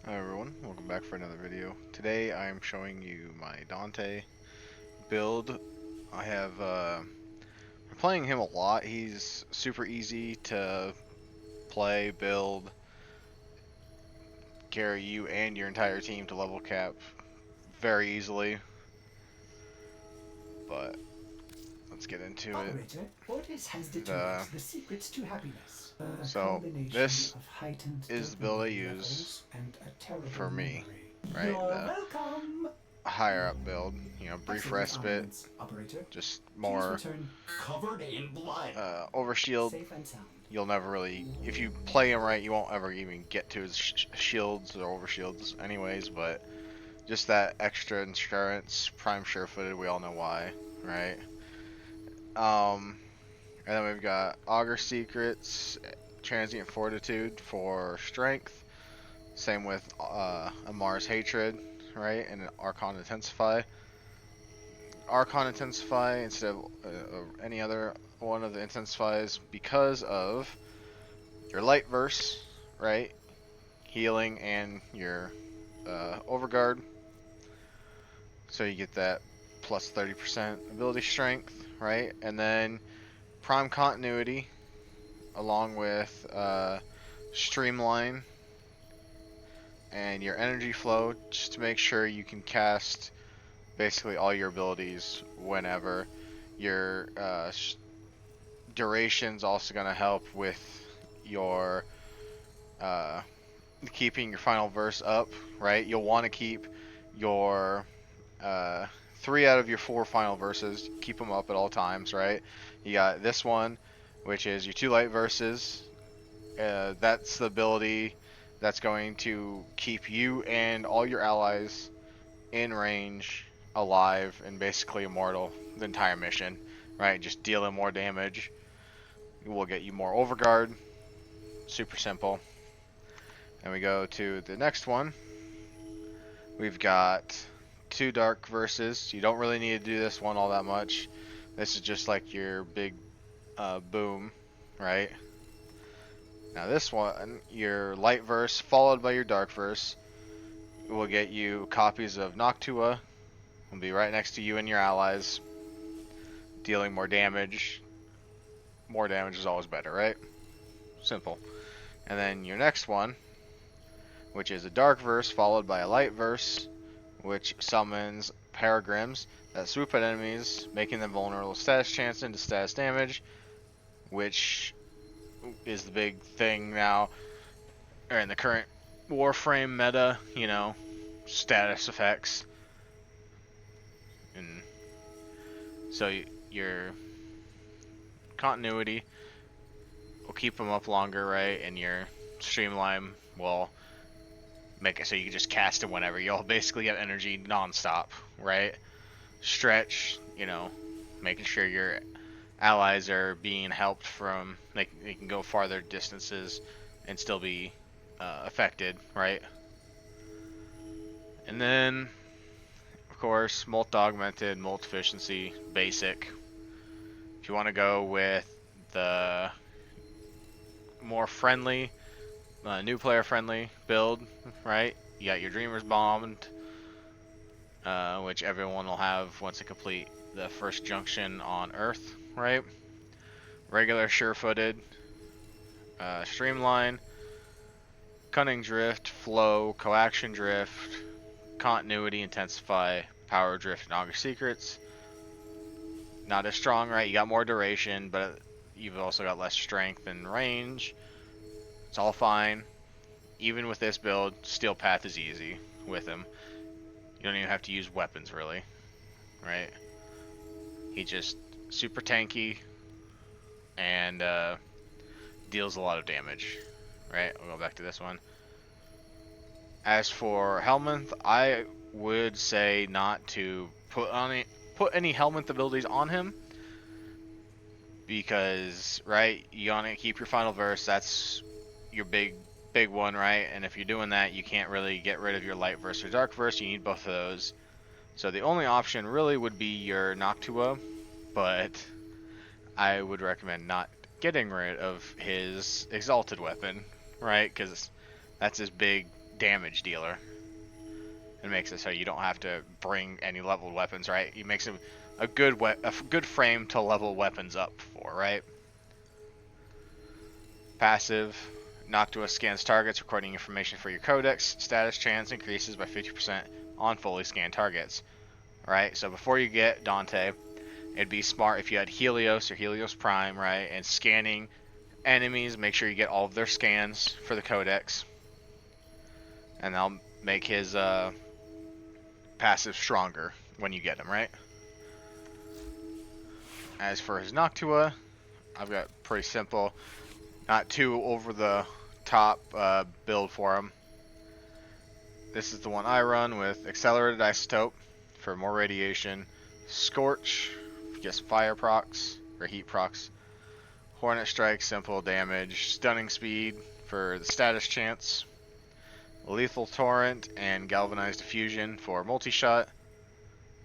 Hi everyone, welcome back for another video. Today I am showing you my Dante build. I'm playing him a lot. He's super easy to play, build, carry you and your entire team to level cap very easily. But let's get into it. Operator, Ortiz has determined the secrets to happiness. A So combination this of heightened is the build I dopamine use levels and a terrible for me, memory. right? You're The welcome. higher up build, brief Excellent respite, armaments, Operator. just Please more return covered in blood. overshield. Safe and sound. You'll never really, if you play him right, you won't ever even get to his shields or overshields anyways, but just that extra insurance, prime sure-footed, we all know why, right? And then we've got Augur Secrets, Transient Fortitude for strength, same with Amar's Hatred, right, and Archon Intensify. Archon Intensify instead of any other one of the Intensifies because of your light verse, right? Healing and your overguard. So you get that plus 30% ability strength, right? And then prime continuity along with streamline and your energy flow just to make sure you can cast basically all your abilities whenever. Your duration's also going to help with your keeping your final verse up, right? You'll want to keep your 3 out of your 4 final verses, keep them up at all times, right? You got this one, which is your 2 light verses. That's the ability that's going to keep you and all your allies in range, alive, and basically immortal the entire mission, right? Just dealing more damage. Will get you more overguard. Super simple. And we go to the next one. We've got 2 dark verses. You don't really need to do this one all that much. This is just like your big boom, right? Now this one, your light verse followed by your dark verse will get you copies of Noctua. Will be right next to you and your allies, dealing more damage. More damage is always better, right? Simple. And then your next one, which is a dark verse followed by a light verse, which summons Paragrims that swoop at enemies, making them vulnerable to status chance into status damage, which is the big thing now, or in the current Warframe meta, status effects. And so your continuity will keep them up longer, right? And your streamline will make it so you can just cast it whenever. You'll basically have energy non-stop, right? Stretch, making sure your allies are being helped from, they can go farther distances and still be affected, right? And then, of course, Molt Augmented, Molt Efficiency, Basic. If you want to go with the more friendly, new player friendly build, right? You got your Dreamer's Bombed, which everyone will have once they complete the first junction on Earth, right? Regular sure-footed, streamline, cunning drift, flow, coaction drift, continuity, intensify, power drift, and augur secrets. Not as strong, right? You got more duration, but you've also got less strength and range. It's all fine. Even with this build, Steel Path is easy with him. You don't even have to use weapons, really, right? He just super tanky and deals a lot of damage, right? I'll go back to this one. As for Helminth, I would say not to put any Helminth abilities on him because, right, you want to keep your final verse. That's your big one, right? And if you're doing that, you can't really get rid of your light verse or dark verse. You need both of those. So the only option really would be your Noctua, but I would recommend not getting rid of his exalted weapon, right? Because that's his big damage dealer. It makes it so you don't have to bring any leveled weapons, right? It makes it a good frame to level weapons up for, right? Passive. Noctua scans targets, recording information for your codex. Status chance increases by 50% on fully scanned targets. Right? So before you get Dante, it'd be smart if you had Helios or Helios Prime, right? And scanning enemies, make sure you get all of their scans for the codex. And that'll make his passive stronger when you get him, right? As for his Noctua, I've got pretty simple, not too over the top build for him. This is the one I run with Accelerated Isotope for more radiation, Scorch, just fire procs or heat procs, Hornet Strike, simple damage, Stunning Speed for the status chance, Lethal Torrent and Galvanized Diffusion for multi-shot.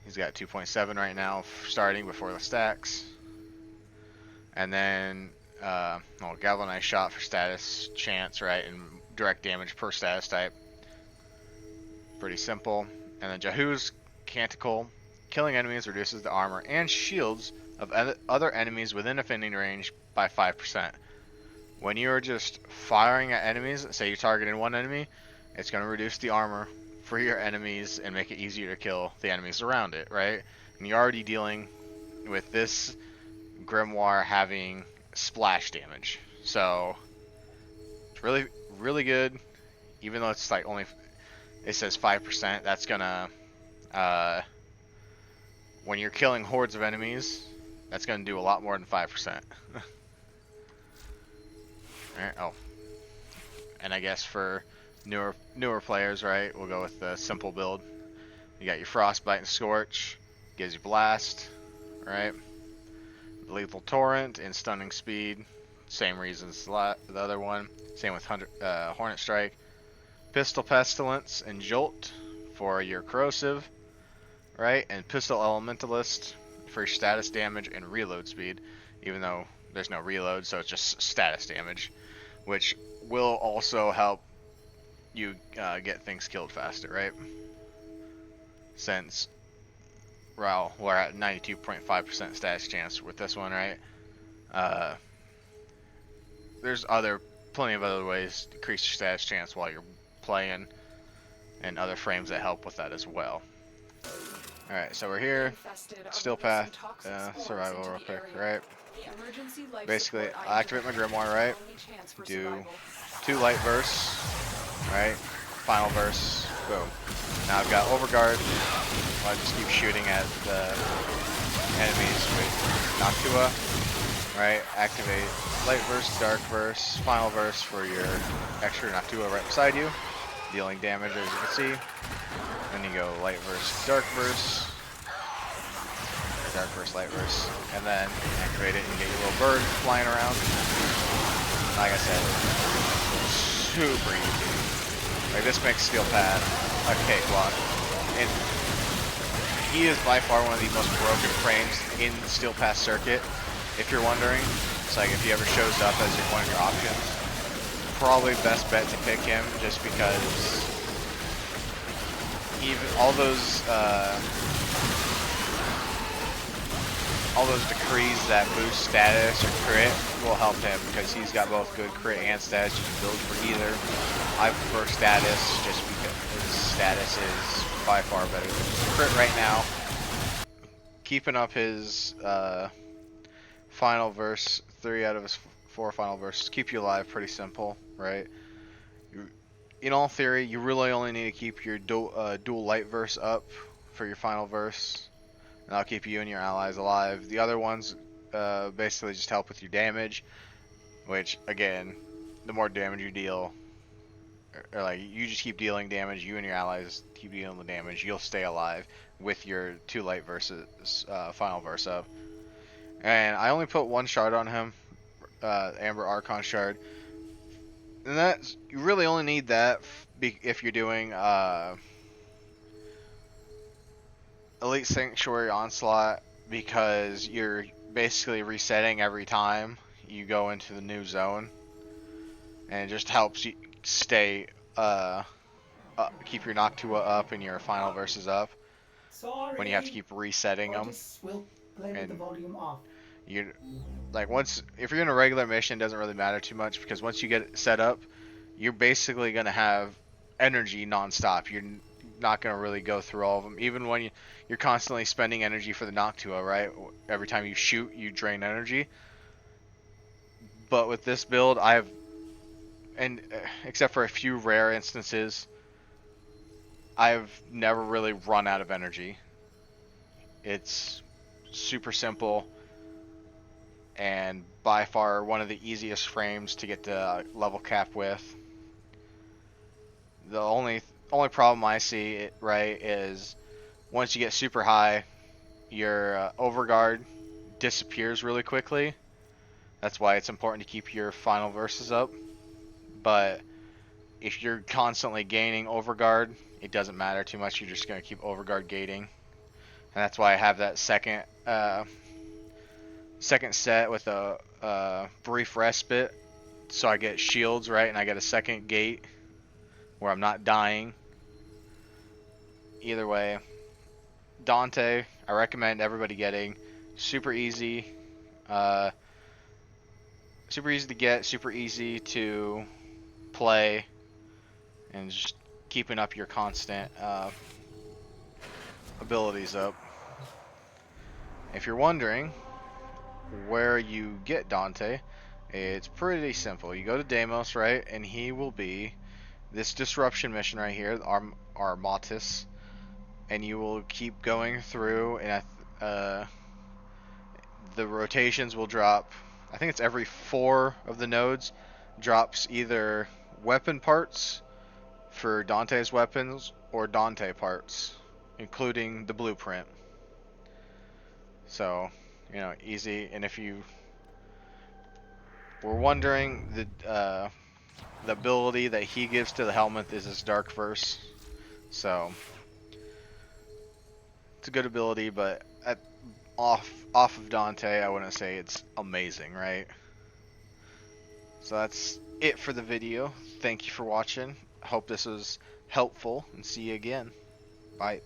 He's got 2.7 right now, starting before the stacks. And then, Galvanized Shot for status chance, right? And direct damage per status type. Pretty simple. And then Jahu's Canticle. Killing enemies reduces the armor and shields of other enemies within offending range by 5%. When you're just firing at enemies, say you're targeting one enemy, it's going to reduce the armor for your enemies and make it easier to kill the enemies around it, right? And you're already dealing with this Grimoire having splash damage. So, it's really, really good. Even though it's like only, it says 5%, that's gonna, when you're killing hordes of enemies, that's gonna do a lot more than 5%. Alright, oh. And I guess for newer players, right, we'll go with the simple build. You got your Frostbite and Scorch, gives you Blast, right? Lethal Torrent and Stunning Speed, same reasons as the other one. Same with Hornet Strike. Pistol Pestilence and Jolt for your corrosive, right? And Pistol Elementalist for your status damage and reload speed, even though there's no reload, so it's just status damage, which will also help you get things killed faster, right? Since well, we're at 92.5% status chance with this one, right? There's plenty of other ways to increase your status chance while you're playing, and other frames that help with that as well. Alright, so we're here, Steel Path, survival real quick, right? Basically, I'll activate my Grimoire, right? Do 2 light bursts, right? Final burst, boom. Now I've got overguard. I just keep shooting at the enemies with Noctua, right? Activate light burst, dark burst, final burst for your extra Noctua right beside you, dealing damage as you can see. Then you go light burst, dark burst, light burst, and then activate it and get your little bird flying around. Like I said, super easy. Like, this makes Steel Path a cakewalk. And he is by far one of the most broken frames in the Steel Path circuit. If you're wondering, it's like if he ever shows up as one of your options, probably best bet to pick him, just because even all those decrees that boost status or crit will help him, because he's got both good crit and status. You can build for either. I prefer status just because his status is by far better than his crit right now. Keeping up his final verse, 3 out of his 4 final verses keep you alive. Pretty simple, right? In all theory, you really only need to keep your dual light verse up for your final verse, and that'll keep you and your allies alive. The other ones basically just help with your damage, which, again, the more damage you deal, or like you just keep dealing damage, you and your allies keep dealing the damage, you'll stay alive with your 2 light versus final verse up. And I only put 1 shard on him, Amber Archon shard, and that's, you really only need that if you're doing Elite Sanctuary Onslaught, because you're basically resetting every time you go into the new zone, and it just helps you stay keep your Noctua up and your final verses up when you have to Sorry. keep resetting them. Otis will play with the And volume off. you like once if you're in a regular mission, it doesn't really matter too much because once you get it set up, you're basically gonna have energy nonstop. You're not gonna really go through all of them, even when you're constantly spending energy for the Noctua, right? Every time you shoot, you drain energy. But with this build, and except for a few rare instances, I've never really run out of energy. It's super simple and by far one of the easiest frames to get to level cap with. The only problem I see, right, is once you get super high, your overguard disappears really quickly. That's why it's important to keep your final verses up. But if you're constantly gaining overguard, it doesn't matter too much. You're just gonna keep overguard gating, and that's why I have that second set with a brief respite, so I get shields, right, and I get a second gate where I'm not dying. Either way, Dante, I recommend everybody getting. Super easy, uh, super easy to get, super easy to play, and just keeping up your constant abilities up. If you're wondering where you get Dante, it's pretty simple. You go to Deimos, right, and he will be this disruption mission right here, our Motus, and you will keep going through, and the rotations will drop. I think it's every 4 of the nodes drops either weapon parts for Dante's weapons or Dante parts, including the blueprint. So, easy. And if you were wondering, the ability that he gives to the helmet is his Dark Verse. So, it's a good ability, but off of Dante, I wouldn't say it's amazing, right? So that's it for the video. Thank you for watching. I hope this was helpful, and see you again. Bye.